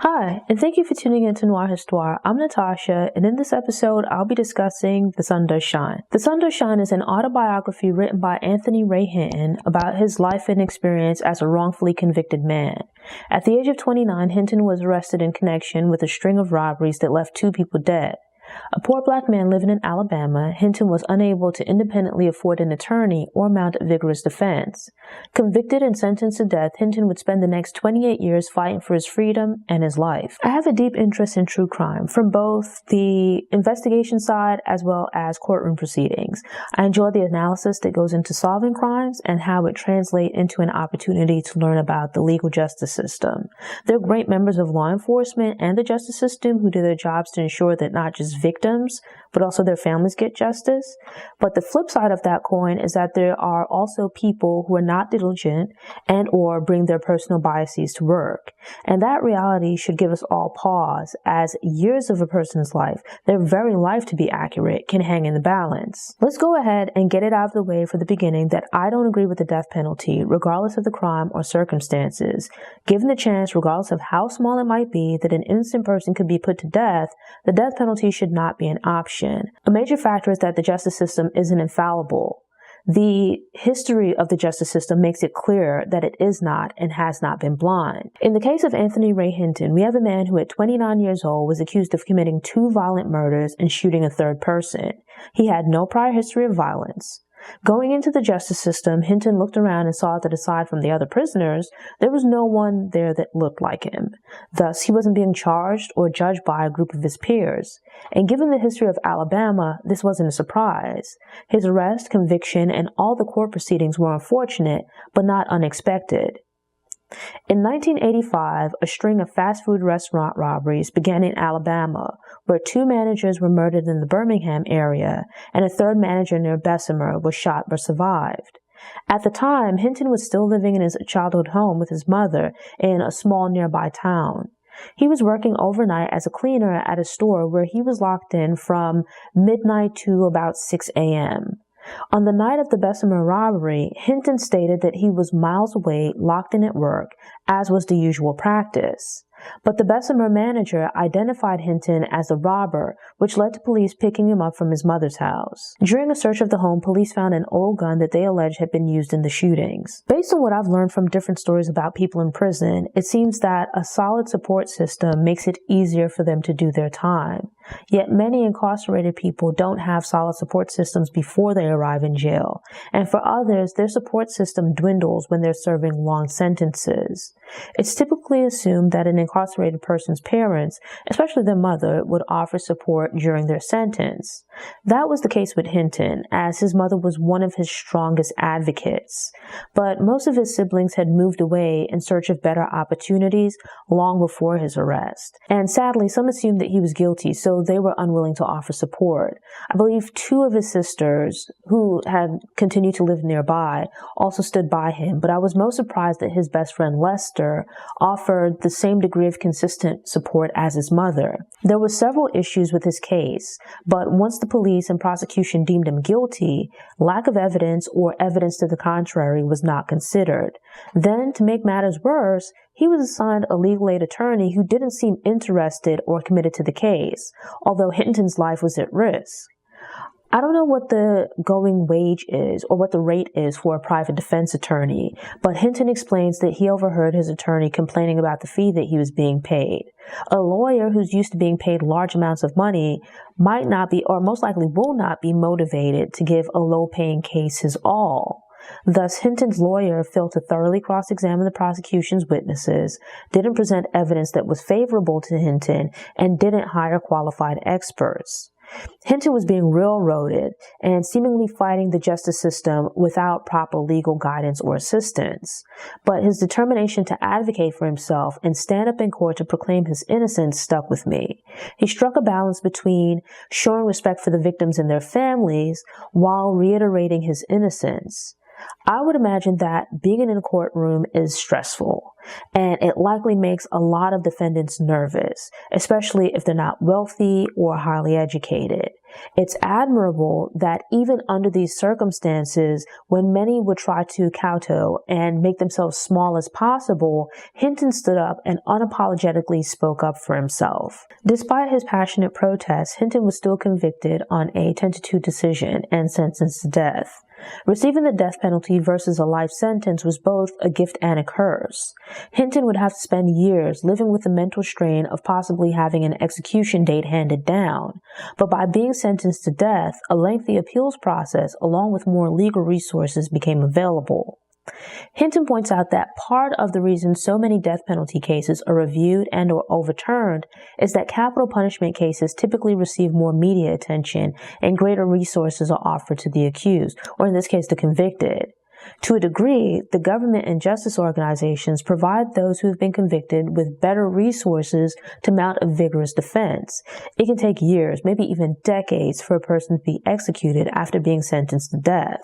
Hi, and thank you for tuning in to Noire Histoire. I'm Natasha, and in this episode, I'll be discussing The Sun Does Shine. The Sun Does Shine is an autobiography written by Anthony Ray Hinton about his life and experience as a wrongfully convicted man. At the age of 29, Hinton was arrested in connection with a string of robberies that left 2 people dead. A poor black man living in Alabama, Hinton was unable to independently afford an attorney or mount a vigorous defense. Convicted and sentenced to death, Hinton would spend the next 28 years fighting for his freedom and his life. I have a deep interest in true crime, from both the investigation side as well as courtroom proceedings. I enjoy the analysis that goes into solving crimes and how it translates into an opportunity to learn about the legal justice system. They're great members of law enforcement and the justice system who do their jobs to ensure that not just victims, but also their families get justice. But the flip side of that coin is that there are also people who are not diligent and or bring their personal biases to work. And that reality should give us all pause, as years of a person's life, their very life to be accurate, can hang in the balance. Let's go ahead and get it out of the way for the beginning that I don't agree with the death penalty, regardless of the crime or circumstances. Given the chance, regardless of how small it might be, that an innocent person could be put to death, the death penalty should not be an option. A major factor is that the justice system isn't infallible. The history of the justice system makes it clear that it is not and has not been blind. In the case of Anthony Ray Hinton, we have a man who at 29 years old was accused of committing 2 violent murders and shooting a third person. He had no prior history of violence. Going into the justice system, Hinton looked around and saw that aside from the other prisoners, there was no one there that looked like him. Thus, he wasn't being charged or judged by a group of his peers. And given the history of Alabama, this wasn't a surprise. His arrest, conviction, and all the court proceedings were unfortunate, but not unexpected. In 1985, a string of fast food restaurant robberies began in Alabama, where 2 managers were murdered in the Birmingham area, and a third manager near Bessemer was shot but survived. At the time, Hinton was still living in his childhood home with his mother in a small nearby town. He was working overnight as a cleaner at a store where he was locked in from midnight to about 6 a.m. On the night of the Bessemer robbery, Hinton stated that he was miles away, locked in at work, as was the usual practice. But the Bessemer manager identified Hinton as the robber, which led to police picking him up from his mother's house. During a search of the home, police found an old gun that they alleged had been used in the shootings. Based on what I've learned from different stories about people in prison, it seems that a solid support system makes it easier for them to do their time. Yet many incarcerated people don't have solid support systems before they arrive in jail, and for others, their support system dwindles when they're serving long sentences. It's typically assumed that an incarcerated person's parents, especially their mother, would offer support during their sentence. That was the case with Hinton, as his mother was one of his strongest advocates. But most of his siblings had moved away in search of better opportunities long before his arrest. And sadly, some assumed that he was guilty, so they were unwilling to offer support. I believe 2 of his sisters, who had continued to live nearby, also stood by him, but I was most surprised that his best friend Lester offered the same degree of consistent support as his mother. There were several issues with his case, but once the police and prosecution deemed him guilty, lack of evidence or evidence to the contrary was not considered. Then, to make matters worse, he was assigned a legal aid attorney who didn't seem interested or committed to the case, although Hinton's life was at risk. I don't know what the going wage is or what the rate is for a private defense attorney, but Hinton explains that he overheard his attorney complaining about the fee that he was being paid. A lawyer who's used to being paid large amounts of money might not be, or most likely will not be, motivated to give a low-paying case his all. Thus, Hinton's lawyer failed to thoroughly cross-examine the prosecution's witnesses, didn't present evidence that was favorable to Hinton, and didn't hire qualified experts. Hinton was being railroaded and seemingly fighting the justice system without proper legal guidance or assistance. But his determination to advocate for himself and stand up in court to proclaim his innocence stuck with me. He struck a balance between showing respect for the victims and their families while reiterating his innocence. I would imagine that being in a courtroom is stressful, and it likely makes a lot of defendants nervous, especially if they're not wealthy or highly educated. It's admirable that even under these circumstances, when many would try to kowtow and make themselves small as possible, Hinton stood up and unapologetically spoke up for himself. Despite his passionate protests, Hinton was still convicted on a 10-2 decision and sentenced to death. Receiving the death penalty versus a life sentence was both a gift and a curse. Hinton would have to spend years living with the mental strain of possibly having an execution date handed down. But by being sentenced to death, a lengthy appeals process along with more legal resources became available. Hinton points out that part of the reason so many death penalty cases are reviewed and or overturned is that capital punishment cases typically receive more media attention and greater resources are offered to the accused, or in this case, the convicted. To a degree, the government and justice organizations provide those who have been convicted with better resources to mount a vigorous defense. It can take years, maybe even decades, for a person to be executed after being sentenced to death.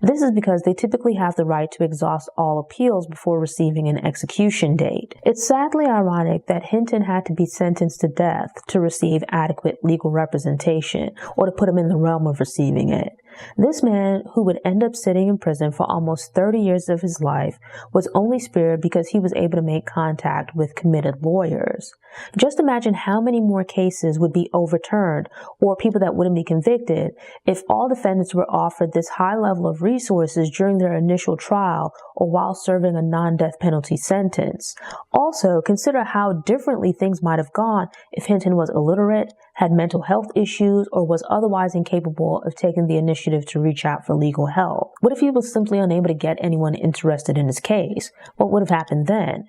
This is because they typically have the right to exhaust all appeals before receiving an execution date. It's sadly ironic that Hinton had to be sentenced to death to receive adequate legal representation, or to put him in the realm of receiving it. This man, who would end up sitting in prison for almost 30 years of his life, was only spared because he was able to make contact with committed lawyers. Just imagine how many more cases would be overturned, or people that wouldn't be convicted, if all defendants were offered this high level of resources during their initial trial or while serving a non-death penalty sentence. Also, consider how differently things might have gone if Hinton was illiterate, had mental health issues, or was otherwise incapable of taking the initiative to reach out for legal help. What if he was simply unable to get anyone interested in his case? What would have happened then?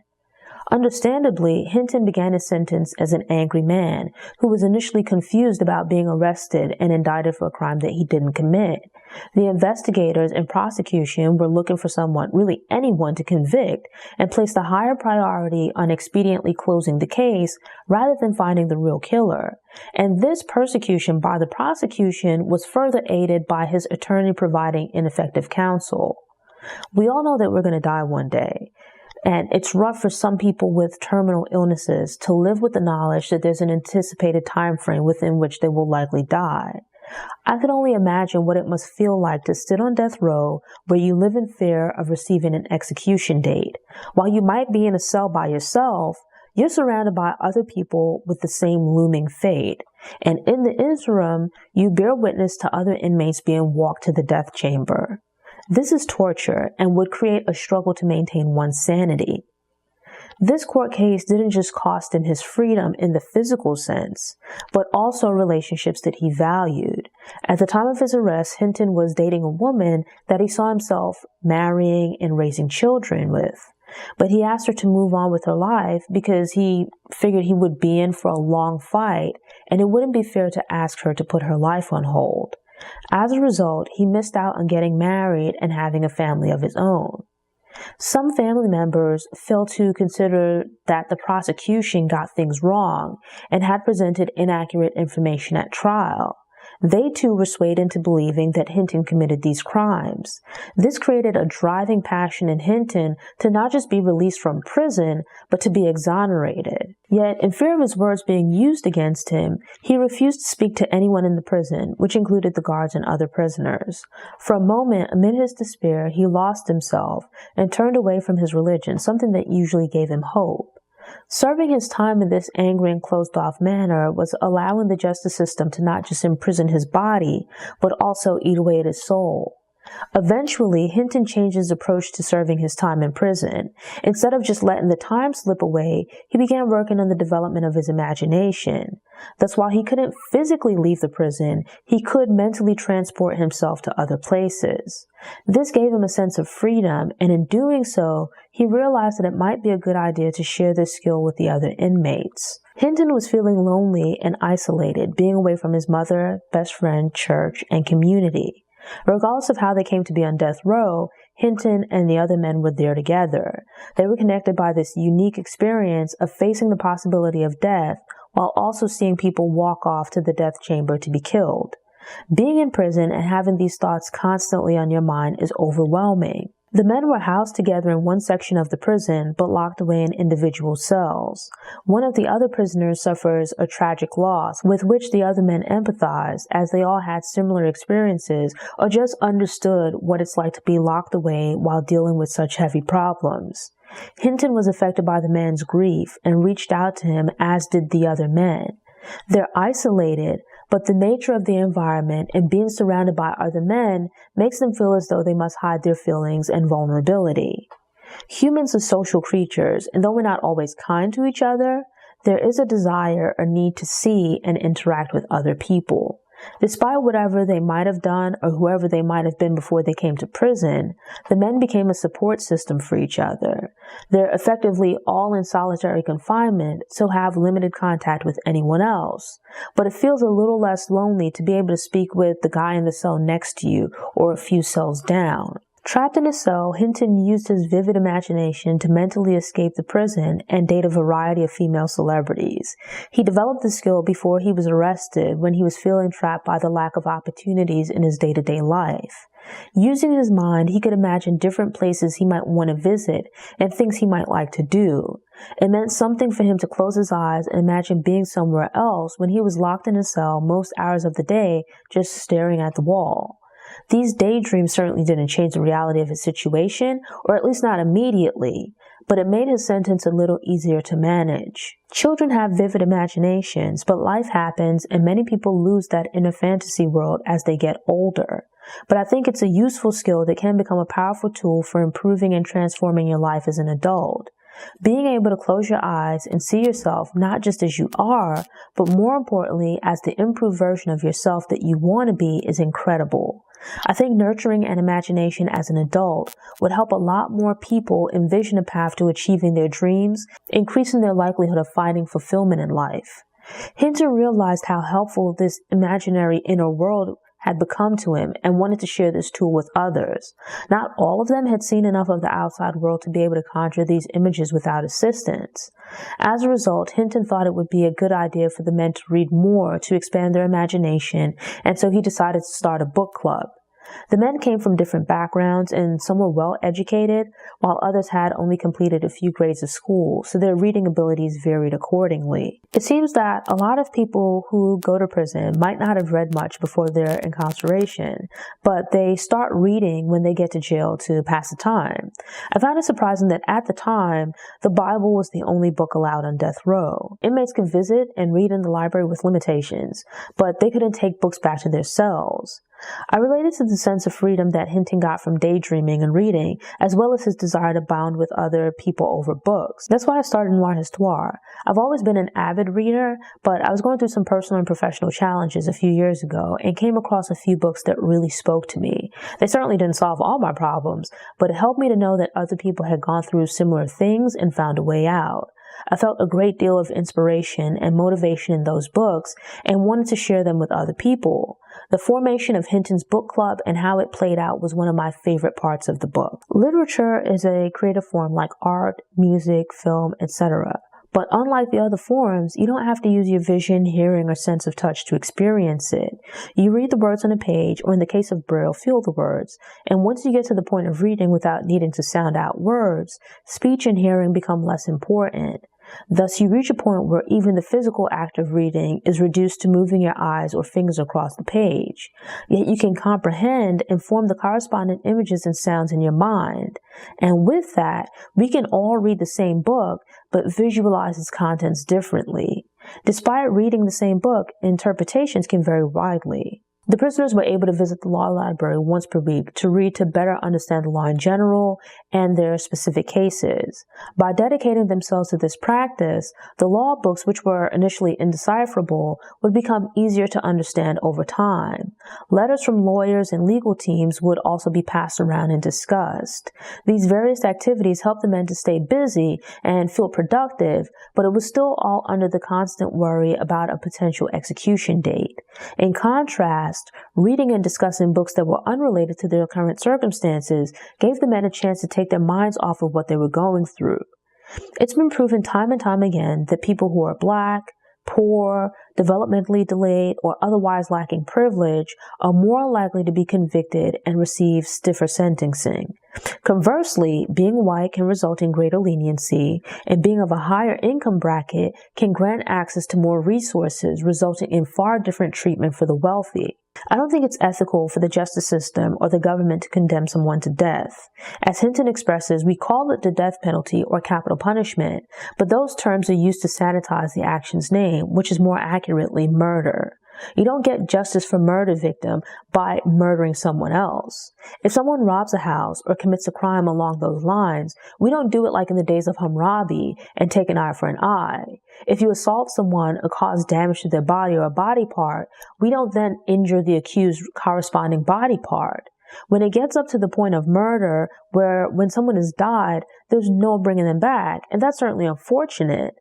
Understandably, Hinton began his sentence as an angry man who was initially confused about being arrested and indicted for a crime that he didn't commit. The investigators and prosecution were looking for someone, really anyone, to convict and placed a higher priority on expediently closing the case rather than finding the real killer. And this persecution by the prosecution was further aided by his attorney providing ineffective counsel. We all know that we're going to die one day. And it's rough for some people with terminal illnesses to live with the knowledge that there's an anticipated time frame within which they will likely die. I can only imagine what it must feel like to sit on death row where you live in fear of receiving an execution date. While you might be in a cell by yourself, you're surrounded by other people with the same looming fate. And in the interim, you bear witness to other inmates being walked to the death chamber. This is torture and would create a struggle to maintain one's sanity. This court case didn't just cost him his freedom in the physical sense, but also relationships that he valued. At the time of his arrest, Hinton was dating a woman that he saw himself marrying and raising children with. But he asked her to move on with her life because he figured he would be in for a long fight, and it wouldn't be fair to ask her to put her life on hold. As a result, he missed out on getting married and having a family of his own. Some family members failed to consider that the prosecution got things wrong and had presented inaccurate information at trial. They too were swayed into believing that Hinton committed these crimes. This created a driving passion in Hinton to not just be released from prison, but to be exonerated. Yet, in fear of his words being used against him, he refused to speak to anyone in the prison, which included the guards and other prisoners. For a moment, amid his despair, he lost himself and turned away from his religion, something that usually gave him hope. Serving his time in this angry and closed-off manner was allowing the justice system to not just imprison his body, but also eat away at his soul. Eventually, Hinton changed his approach to serving his time in prison. Instead of just letting the time slip away, he began working on the development of his imagination. Thus, while he couldn't physically leave the prison, he could mentally transport himself to other places. This gave him a sense of freedom, and in doing so, he realized that it might be a good idea to share this skill with the other inmates. Hinton was feeling lonely and isolated, being away from his mother, best friend, church, and community. Regardless of how they came to be on death row, Hinton and the other men were there together. They were connected by this unique experience of facing the possibility of death while also seeing people walk off to the death chamber to be killed. Being in prison and having these thoughts constantly on your mind is overwhelming. The men were housed together in one section of the prison, but locked away in individual cells. One of the other prisoners suffers a tragic loss, with which the other men empathized, as they all had similar experiences or just understood what it's like to be locked away while dealing with such heavy problems. Hinton was affected by the man's grief and reached out to him, as did the other men. They're isolated, but the nature of the environment and being surrounded by other men makes them feel as though they must hide their feelings and vulnerability. Humans are social creatures, and though we're not always kind to each other, there is a desire or need to see and interact with other people. Despite whatever they might have done or whoever they might have been before they came to prison, the men became a support system for each other. They're effectively all in solitary confinement, so have limited contact with anyone else. But it feels a little less lonely to be able to speak with the guy in the cell next to you or a few cells down. Trapped in his cell, Hinton used his vivid imagination to mentally escape the prison and date a variety of female celebrities. He developed the skill before he was arrested when he was feeling trapped by the lack of opportunities in his day-to-day life. Using his mind, he could imagine different places he might want to visit and things he might like to do. It meant something for him to close his eyes and imagine being somewhere else when he was locked in his cell most hours of the day, just staring at the wall. These daydreams certainly didn't change the reality of his situation, or at least not immediately, but it made his sentence a little easier to manage. Children have vivid imaginations, but life happens and many people lose that inner fantasy world as they get older. But I think it's a useful skill that can become a powerful tool for improving and transforming your life as an adult. Being able to close your eyes and see yourself not just as you are, but more importantly as the improved version of yourself that you want to be is incredible. I think nurturing an imagination as an adult would help a lot more people envision a path to achieving their dreams, increasing their likelihood of finding fulfillment in life. Hinton realized how helpful this imaginary inner world had become to him and wanted to share this tool with others. Not all of them had seen enough of the outside world to be able to conjure these images without assistance. As a result, Hinton thought it would be a good idea for the men to read more to expand their imagination, and so he decided to start a book club. The men came from different backgrounds, and some were well educated, while others had only completed a few grades of school, so their reading abilities varied accordingly. It seems that a lot of people who go to prison might not have read much before they're incarceration, but they start reading when they get to jail to pass the time. I found it surprising that at the time, the Bible was the only book allowed on death row. Inmates could visit and read in the library with limitations, but they couldn't take books back to their cells. I related to the sense of freedom that Hinton got from daydreaming and reading, as well as his desire to bond with other people over books. That's why I started Noire Histoire. I've always been an avid reader, but I was going through some personal and professional challenges a few years ago and came across a few books that really spoke to me. They certainly didn't solve all my problems, but it helped me to know that other people had gone through similar things and found a way out. I felt a great deal of inspiration and motivation in those books and wanted to share them with other people. The formation of Hinton's book club and how it played out was one of my favorite parts of the book. Literature is a creative form like art, music, film, etc. But unlike the other forms, you don't have to use your vision, hearing, or sense of touch to experience it. You read the words on a page, or in the case of Braille, feel the words. And once you get to the point of reading without needing to sound out words, speech and hearing become less important. Thus, you reach a point where even the physical act of reading is reduced to moving your eyes or fingers across the page. Yet you can comprehend and form the corresponding images and sounds in your mind. And with that, we can all read the same book, but visualize its contents differently. Despite reading the same book, interpretations can vary widely. The prisoners were able to visit the law library once per week to read to better understand the law in general and their specific cases. By dedicating themselves to this practice, the law books, which were initially indecipherable, would become easier to understand over time. Letters from lawyers and legal teams would also be passed around and discussed. These various activities helped the men to stay busy and feel productive, but it was still all under the constant worry about a potential execution date. In contrast, reading and discussing books that were unrelated to their current circumstances gave the men a chance to take their minds off of what they were going through. It's been proven time and time again that people who are Black, poor, developmentally delayed, or otherwise lacking privilege are more likely to be convicted and receive stiffer sentencing. Conversely, being white can result in greater leniency, and being of a higher income bracket can grant access to more resources, resulting in far different treatment for the wealthy. I don't think it's ethical for the justice system or the government to condemn someone to death. As Hinton expresses, we call it the death penalty or capital punishment, but those terms are used to sanitize the action's name, which is more accurately murder. You don't get justice for murder victim by murdering someone else. If someone robs a house or commits a crime along those lines, we don't do it like in the days of Hammurabi and take an eye for an eye. If you assault someone or cause damage to their body or a body part, we don't then injure the accused's corresponding body part. When it gets up to the point of murder, where when someone has died, there's no bringing them back, and that's certainly unfortunate.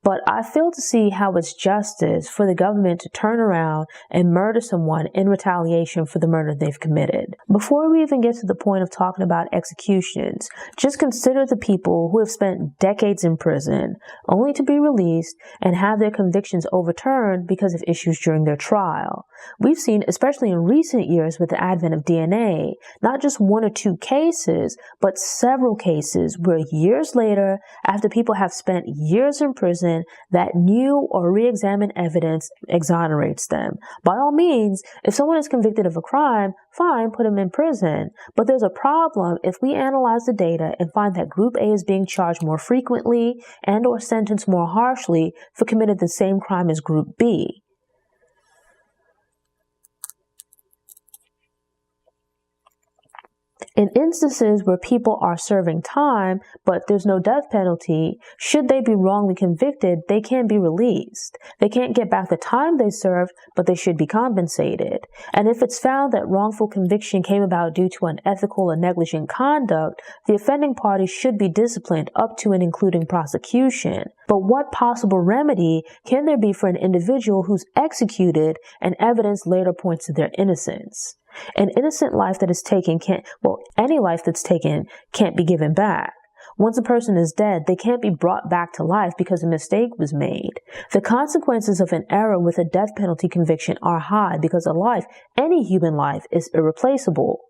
But I fail to see how it's justice for the government to turn around and murder someone in retaliation for the murder they've committed. Before we even get to the point of talking about executions, just consider the people who have spent decades in prison only to be released and have their convictions overturned because of issues during their trial. We've seen, especially in recent years with the advent of DNA, not just one or two cases, but several cases where years later, after people have spent years in prison, that new or re-examined evidence exonerates them. By all means, if someone is convicted of a crime, fine, put them in prison. But there's a problem if we analyze the data and find that Group A is being charged more frequently and or sentenced more harshly for committing the same crime as Group B. In instances where people are serving time, but there's no death penalty, should they be wrongly convicted, they can be released. They can't get back the time they served, but they should be compensated. And if it's found that wrongful conviction came about due to unethical or negligent conduct, the offending party should be disciplined up to and including prosecution. But what possible remedy can there be for an individual who's executed and evidence later points to their innocence? An innocent life that is taken any life that's taken can't be given back. Once a person is dead, they can't be brought back to life because a mistake was made. The consequences of an error with a death penalty conviction are high because a life, any human life, is irreplaceable.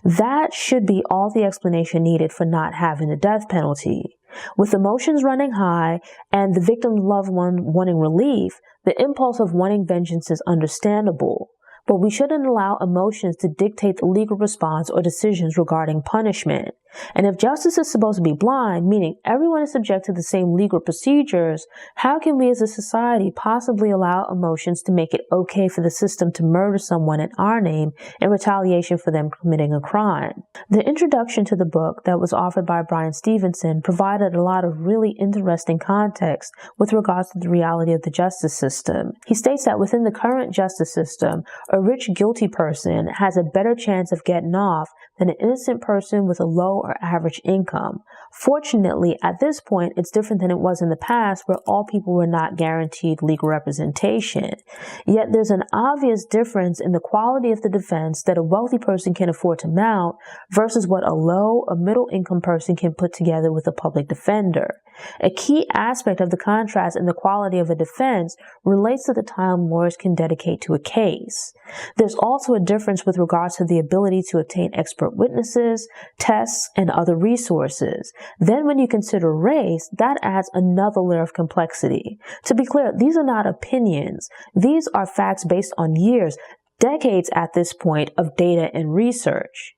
That should be all the explanation needed for not having the death penalty. With emotions running high and the victim's loved one wanting relief, the impulse of wanting vengeance is understandable. But we shouldn't allow emotions to dictate the legal response or decisions regarding punishment. And if justice is supposed to be blind, meaning everyone is subject to the same legal procedures, how can we as a society possibly allow emotions to make it okay for the system to murder someone in our name in retaliation for them committing a crime? The introduction to the book that was offered by Brian Stevenson provided a lot of really interesting context with regards to the reality of the justice system. He states that within the current justice system, a rich, guilty person has a better chance of getting off than an innocent person with a low or average income. Fortunately, at this point, it's different than it was in the past where all people were not guaranteed legal representation. Yet there's an obvious difference in the quality of the defense that a wealthy person can afford to mount versus what a low or middle income person can put together with a public defender. A key aspect of the contrast in the quality of a defense relates to the time lawyers can dedicate to a case. There's also a difference with regards to the ability to obtain expert witnesses, tests, and other resources. Then when you consider race, that adds another layer of complexity. To be clear, these are not opinions. These are facts based on years, decades at this point, of data and research.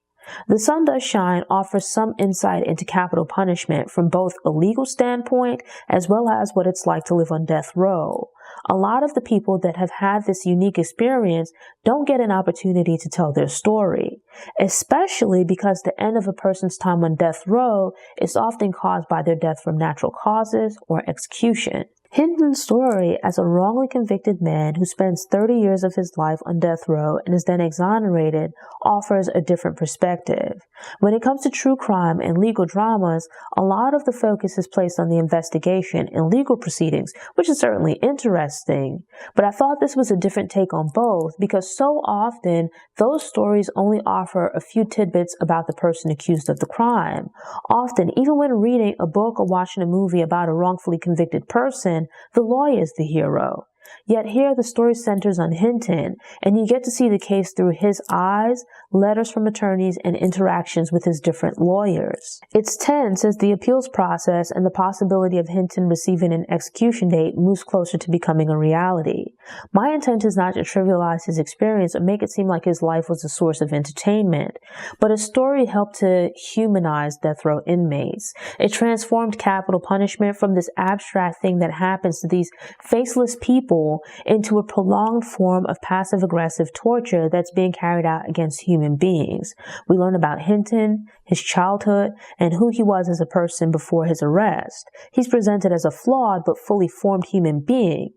The Sun Does Shine offers some insight into capital punishment from both a legal standpoint as well as what it's like to live on death row. A lot of the people that have had this unique experience don't get an opportunity to tell their story, especially because the end of a person's time on death row is often caused by their death from natural causes or execution. Hinton's story as a wrongly convicted man who spends 30 years of his life on death row and is then exonerated offers a different perspective. When it comes to true crime and legal dramas, a lot of the focus is placed on the investigation and legal proceedings, which is certainly interesting. But I thought this was a different take on both because so often those stories only offer a few tidbits about the person accused of the crime. Often, even when reading a book or watching a movie about a wrongfully convicted person, the lawyer is the hero. Yet here the story centers on Hinton, and you get to see the case through his eyes, letters from attorneys, and interactions with his different lawyers. It's tense as the appeals process and the possibility of Hinton receiving an execution date moves closer to becoming a reality. My intent is not to trivialize his experience or make it seem like his life was a source of entertainment, but his story helped to humanize death row inmates. It transformed capital punishment from this abstract thing that happens to these faceless people into a prolonged form of passive-aggressive torture that's being carried out against human beings. We learn about Hinton, his childhood, and who he was as a person before his arrest. He's presented as a flawed but fully formed human being.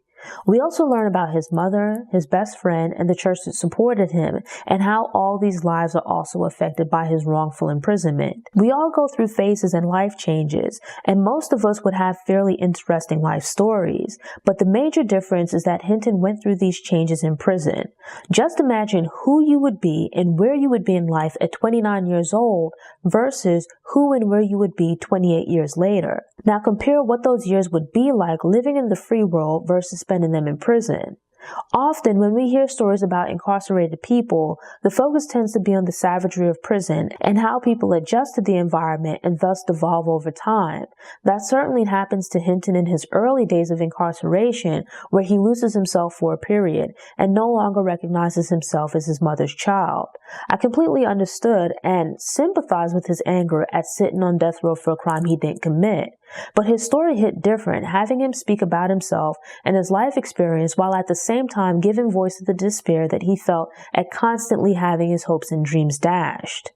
We also learn about his mother, his best friend, and the church that supported him, and how all these lives are also affected by his wrongful imprisonment. We all go through phases and life changes, and most of us would have fairly interesting life stories, but the major difference is that Hinton went through these changes in prison. Just imagine who you would be and where you would be in life at 29 years old versus who and where you would be 28 years later. Now compare what those years would be like living in the free world versus spending them in prison. Often, when we hear stories about incarcerated people, the focus tends to be on the savagery of prison and how people adjust to the environment and thus devolve over time. That certainly happens to Hinton in his early days of incarceration, where he loses himself for a period and no longer recognizes himself as his mother's child. I completely understood and sympathized with his anger at sitting on death row for a crime he didn't commit. But his story hit different, having him speak about himself and his life experience while at the same time giving voice to the despair that he felt at constantly having his hopes and dreams dashed.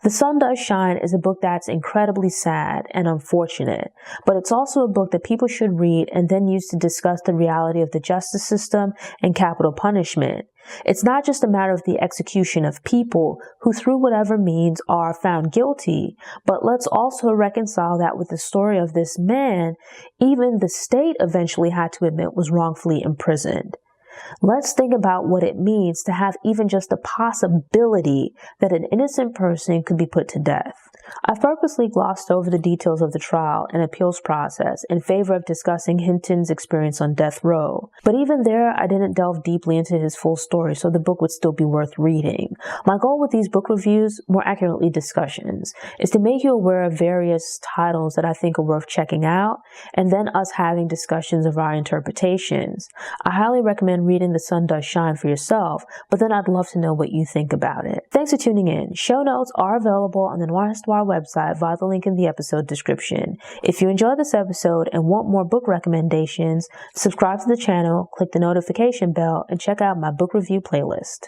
The Sun Does Shine is a book that's incredibly sad and unfortunate, but it's also a book that people should read and then use to discuss the reality of the justice system and capital punishment. It's not just a matter of the execution of people who, through whatever means, are found guilty, but let's also reconcile that with the story of this man even the state eventually had to admit was wrongfully imprisoned. Let's think about what it means to have even just the possibility that an innocent person could be put to death. I've purposely glossed over the details of the trial and appeals process in favor of discussing Hinton's experience on death row. But even there, I didn't delve deeply into his full story, so the book would still be worth reading. My goal with these book reviews, more accurately discussions, is to make you aware of various titles that I think are worth checking out, and then us having discussions of our interpretations. I highly recommend reading The Sun Does Shine for yourself, but then I'd love to know what you think about it. Thanks for tuning in. Show notes are available on the Noire website via the link in the episode description. If you enjoyed this episode and want more book recommendations, subscribe to the channel, click the notification bell, and check out my book review playlist.